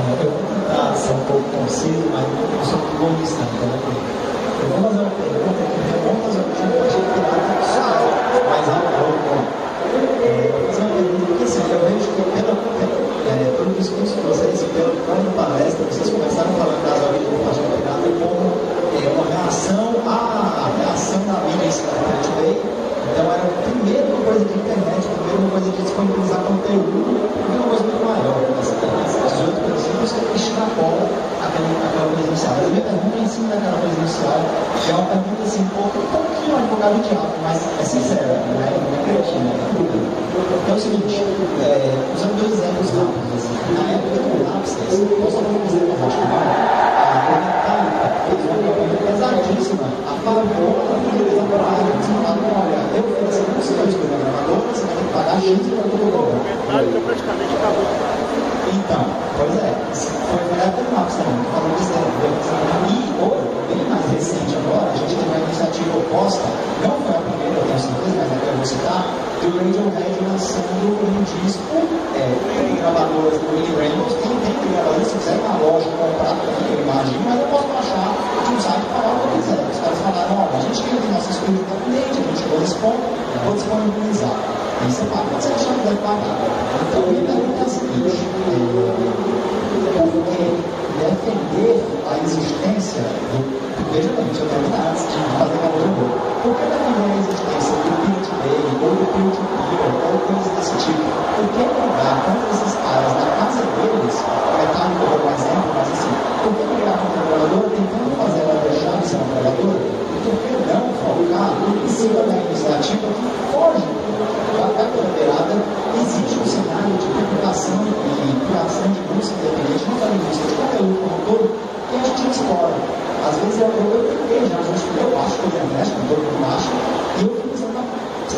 eu vou tentar ser um pouco conciso, mas não sou muito bom nisso, então eu vou fazer uma pergunta que remonta ao último Partido Pirata mais rápido. Eu vou fazer uma pergunta porque assim, eu vejo que pelo discurso de vocês, pela palestra, vocês começaram falando das origens do Partido Pirata como uma reação à reação da mídia internet. Então era primeiro uma coisa de internet, primeiro uma coisa de disponibilizar conteúdo, e uma coisa muito maior. Esses outros princípios extrapolam aquela coisa inicial. Mas a minha pergunta em cima daquela coisa inicial é uma pergunta assim, um pouquinho advogado de diabo, mas é sincera, não é creativa, é dúvida. Então é o seguinte, usando dois exemplos rápidos, assim, na época do Napster, nós só vamos dizer para a Metallica fez uma campanha pesadíssima, a favor da utilização da rádio, você fala, olha, eu ofereci músicas para a gravadora, você vai ter que pagar X para o programa. Metallica praticamente acabou. Então, pois é, foi na época do Napster também, que falou desse tempo. E hoje, bem mais recente agora, a gente teve uma iniciativa oposta, não foi a primeira, eu tenho certeza, mas é que eu vou citar, do Radiohead lançando um disco, tem gravadoras do Willie Reynolds, tem gravadoras, se quiser ir na loja comprar também, eu imagino, mas eu posso baixar de um site e falar o que eu quiser. Os caras falaram, olha, a gente tem nosso estúdio independente, a gente chegou nesse ponto, vou disponibilizar. Aí você paga, você achar que deve pagar. Então, a minha pergunta é a seguinte, porque defender a existência do... Veja bem, deixa eu terminar antes de fazer uma outra boa. Por que defender a existência do Pirate Bay, ou do Pirate Beer, ou coisas desse tipo? Por que brigar contra esses caras na casa deles, Metallica é um exemplo, mas assim, por que brigar contra a gravadora tentando fazer ela deixar de ser uma gravadora? E por que não focar em cima da iniciativa que foge da beirada? Existe um cenário de publicação e criação de música independente, não só de música, de conteúdo como um todo, que a gente explora. Às vezes eu tentei já, eu acho que eu tenho honesto, como todo mundo acha, e eu fico pensando,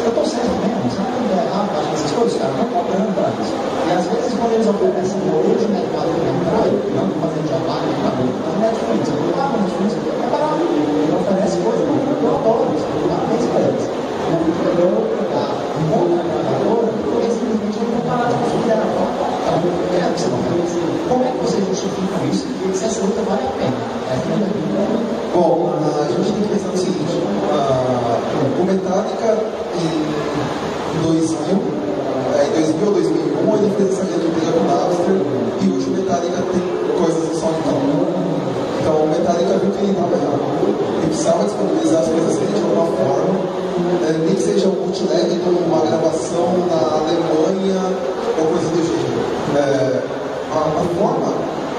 eu estou certo mesmo, será que eu estou errado fazendo essas coisas? Os caras estão cobrando para isso. E às vezes quando eles oferecem hoje o mercado que vem para ele, não fazendo jabá, nem acabou, mas Netflix, eu vou lá no Netflix, é barato, ele oferece coisas que eu adoro, eu parabéns para eles. Eu vou pegar um monte de gravadora, porque simplesmente eu não vou parar de consumir dela. Então, eu quero que você não fale assim, como é que vocês justificam isso e se essa luta vale a pena? Bom, a gente tem que pensar no seguinte, o Metallica em 2000 ou 2001, ele fez essa grande briga com o Napster, e hoje o Metallica tem coisas no SoundCloud. Então o Metallica viu que ele estava errado, ele precisava disponibilizar as coisas dele de alguma forma, nem que seja um bootleg de uma gravação na Alemanha ou coisa do gênero. A forma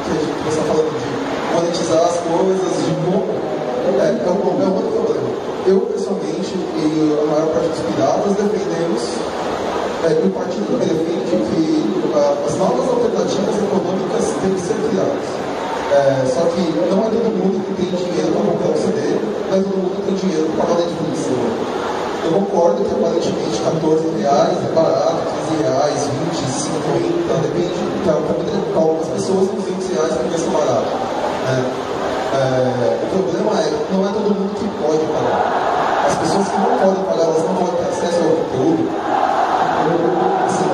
que você está falando de monetizar as coisas, de como é um outro problema. Eu, pessoalmente, e a maior parte dos piratas, defendemos, o partido que defende que as novas alternativas econômicas têm que ser criadas. Só que não é todo mundo que tem dinheiro para comprar um CD, não é todo mundo que tem dinheiro para pagar a Netflix. Eu concordo que aparentemente R$14 é barato, R$15, 20, 50, depende, para algumas pessoas R$200 é preço barato. O problema não é todo mundo que pode pagar. As pessoas que não podem pagar, elas não vão ter acesso ao conteúdo. Assim,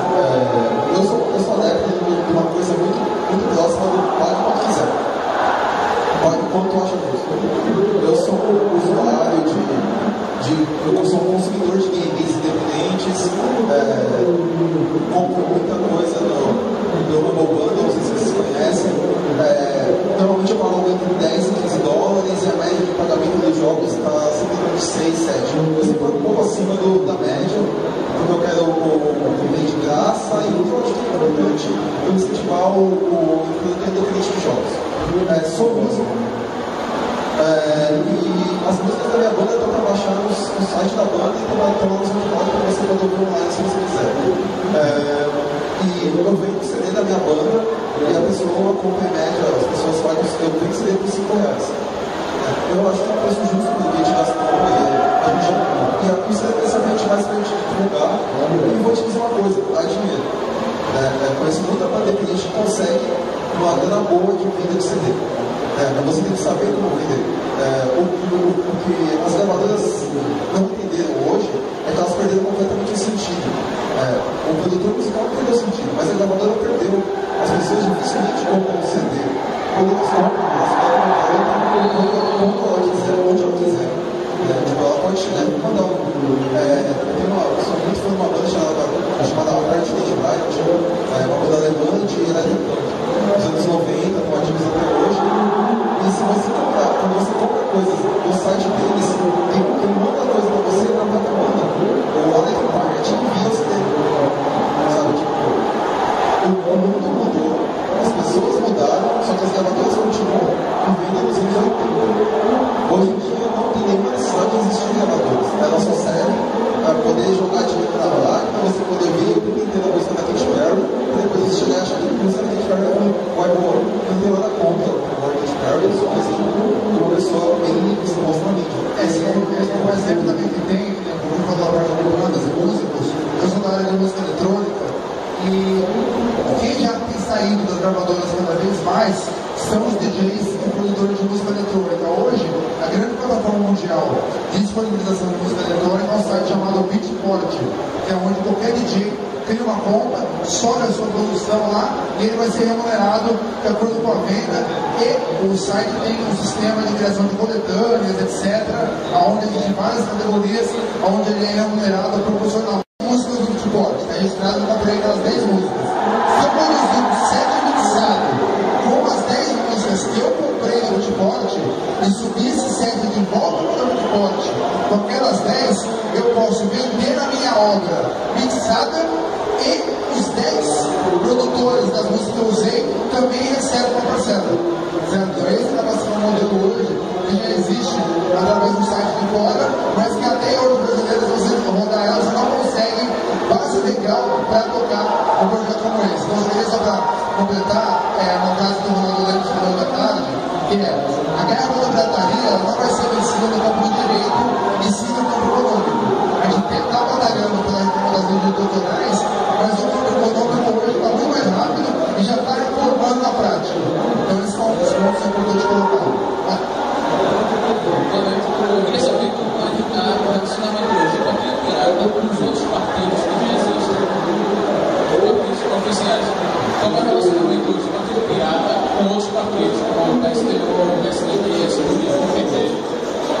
compro muita coisa no Humble Bundle, não sei se vocês conhecem. Normalmente eu pago entre 10 e 15 dólares e a média de pagamento dos jogos está sempre de 6, 7. Eu sempre um pouco acima da média, porque eu quero o e-mail de graça e eu acho que é importante eu incentivar o independente de jogos. Sou músico. E as músicas da minha banda estão para baixar no site da banda e estão lá no SoundCloud para você poder ouvir online se você quiser. E eu venho o CD da minha banda e a pessoa compra em média, as pessoas pagam, eu venho o CD por R$5. Eu acho que é um preço justo porque a gente gastou e o CD dessa gente vai se divulgar. E vou te dizer uma coisa, dá dinheiro. Conheço muita banda que a gente consegue uma grana boa de venda de CD. Mas você tem que saber como vender. O que as gravadoras não entenderam hoje é que elas perderam completamente o sentido. O produtor musical perdeu o sentido, mas a gravadora perdeu. As pessoas dificilmente compram um CD. Quando elas compram, elas podem comprar quando ela quiser, onde ela quiser. Ela pode chegar e mandar eu sou muito fã de uma banda chamada Art Stage Light, uma banda alemã de eletrônica. Nos anos 90, estão ativos até hoje. E se você comprar, quando você compra coisas no site deles, tem muita coisa para você na plataforma. O Alex Park te envia os tempos. Sabe, o mundo mudou, as pessoas mudaram, só que as gravadoras continuam vivendo nos anos 80. Hoje em dia não tem nenhuma necessidade de existir gravadoras. Elas só servem para poder jogar dinheiro na máquina, você poder ver o tempo inteiro a música da Katy Perry, e depois você chegar e achar que a música da Katy Perry vai boa. Não tem nada contra o Katy Perry, eu sou uma pessoa bem exposta na mídia. Esse é um exemplo também que tem, por exemplo, da parte de bandas e músicos. Eu sou da área de música eletrônica e quem já tem saído das gravadoras cada vez mais são os DJs e produtores de música eletrônica. Hoje, a grande plataforma mundial de disponibilização de música eletrônica é um site chamado Beatport, que é onde qualquer DJ cria uma conta, sobe a sua produção lá e ele vai ser remunerado de acordo com a venda. E o site tem um sistema de criação de coletâneas, etc., onde existe várias categorias, onde ele é remunerado proporcionalmente. Músicas do Beatport, está registrado no copyright das 10 músicas. Se eu produzir um set mixado com as 10 músicas que eu comprei no Beatport e subir esse set de volta para o Beatport com aquelas 10, eu posso vender a minha obra mixada e os 10 produtores das músicas que eu usei também recebem uma parcela. Certo? Esse acaba sendo um modelo hoje que já existe através do site de fora, mas que até hoje os brasileiros, você rodar elas, não conseguem base legal para tocar um projeto como esse. Então, eu queria só para completar uma frase do Ronaldo Lemos no da tarde, que é: a guerra contra a pirataria não vai ser vencida no campo do direito e sim no campo econômico. A gente está batalhando pela reforma das leis doutorais, mas o campo econômico hoje está muito mais rápido e já está reformando na prática. Então, esses são os pontos importantes de colocar. Eu queria saber como vai ficar o relacionamento hoje com a pirata com os outros partidos que já existem. Os partidos profissionais. Como é o relacionamento hoje do Partido Pirata com outros partidos, como o PSDB, o PSDB, o PT?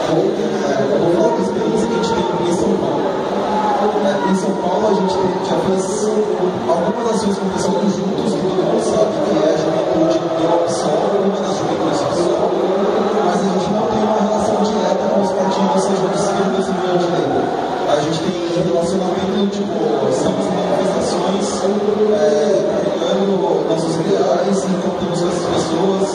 Vou falar uma experiência que a gente tem em São Paulo. Em São Paulo a gente já fez algumas ações com o pessoal do Juntos, que todo mundo sabe que é a juventude do PSOL, uma das juventudes do PSOL, mas a gente não tem uma relação direta com os partidos, seja de esquerda, seja de direita. A gente tem relacionamento, estamos em manifestações, carregando nossos ideais, encontramos com essas pessoas.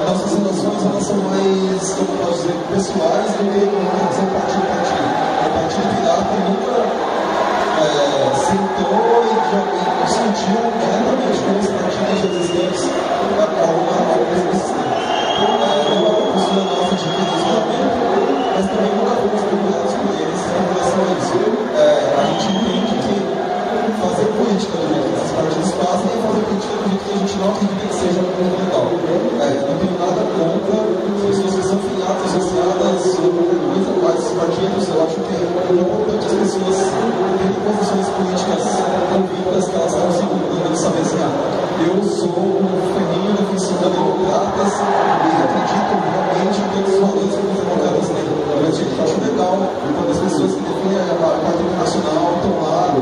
Nossas relações elas são mais, como eu posso dizer, pessoais do que partido a partido. O Partido Pirata nunca sentou e discutiu diretamente com os partidos existentes alguma coisa desse sistema. É uma postura nossa de isolamento, mas também nunca fomos procurados por eles em relação a isso. A gente entende que fazer política do jeito que esses partidos fazem é fazer política do jeito que a gente não acredita que seja muito legal. Não tenho nada contra as pessoas que são filiadas, associadas ou qualquer coisa a esses partidos. Eu acho que é importante as pessoas terem posições políticas convictas que elas consigam saber assim, eu sou um ferrinho defensor da democratas e acredito realmente em todos os valores que os democratas têm. Eu acho legal quando as pessoas que defendem a parte internacional estão lá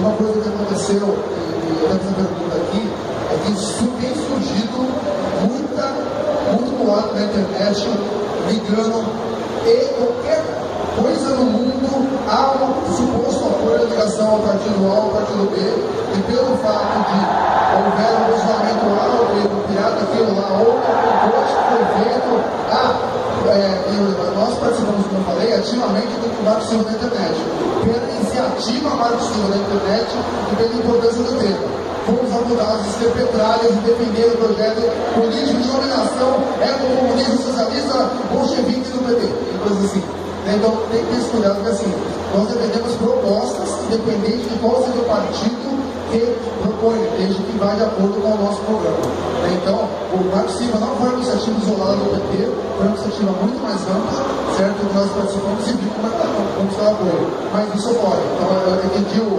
uma coisa que aconteceu, e eu tenho essa pergunta aqui, é que tem surgido muito boato na internet, migrando, e qualquer coisa no mundo há um suposto apoio à ligação ao partido A ou ao partido B, e pelo fato de houver um posicionamento A ou B do pirata, aquilo lá, ou um post do evento, nós participamos, como eu falei, ativamente do Marco Silva da internet, pela iniciativa Marco Silva da internet e pela importância do tema. Fomos acusados de ser petralhas e defender o projeto político de dominação ecocomunista, socialista, bolchevique do PT, e coisas assim. Então tem que ter esse cuidado, porque assim, nós defendemos propostas, independente de qual seja o partido que propõe, desde que vá de acordo com o nosso programa. Então, o Marco Silva não foi uma iniciativa isolada do PT, foi uma iniciativa muito mais ampla, certo? Que nós participamos e vimos como está o apoio. Mas isso ocorre. Então, eu entendi o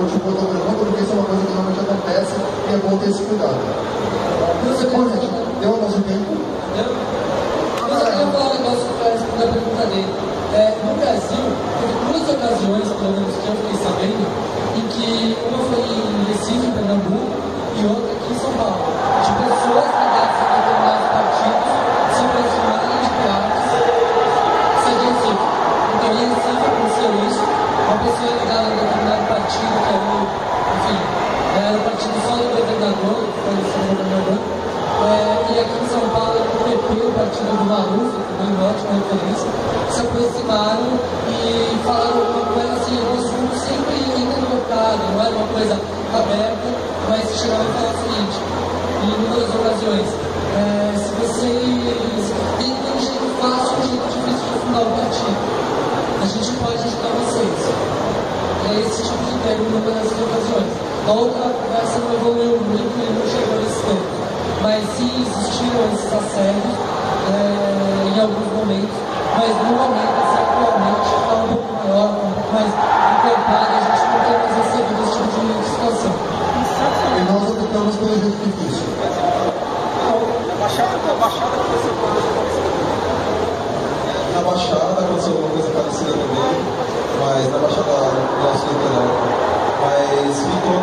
motivo da pergunta, porque isso é uma coisa que normalmente acontece e é bom ter esse cuidado. Depois, gente, deu o nosso tempo. Mas eu queria falar um negócio para responder a pergunta dele. No Brasil, teve duas ocasiões, pelo menos que eu fiquei sabendo, em que uma foi em Recife, em Pernambuco, e outra aqui em São Paulo, de pessoas ligadas a determinados partidos se aproximarem de piratas sem Recife. Então, em Recife aconteceu isso, uma pessoa ligada a determinado partido, que era o partido só do governador, que foi o governador. E aqui em São Paulo, o PP, o partido do Maluf, que foi uma ótima referência, se aproximaram e falaram alguma coisa assim, o assunto sempre ainda colocado, não era uma coisa aberta, mas chegaram a falar o seguinte, em inúmeras ocasiões, se vocês têm um jeito fácil, um jeito difícil de fundar o partido, a gente pode ajudar vocês. É esse tipo de termo em inúmeras ocasiões. A outra conversa não evoluiu muito e não chegou nesse tempo. Mas sim, existiram esses assédios em alguns momentos, mas no momento, assim, atualmente, está um pouco maior, um pouco mais encorpado, a gente não tem mais recebido esse tipo de situação. E nós optamos pelo jeito difícil. Na Baixada aconteceu alguma coisa parecida também, mas na Baixada nosso litoral. Mas ficou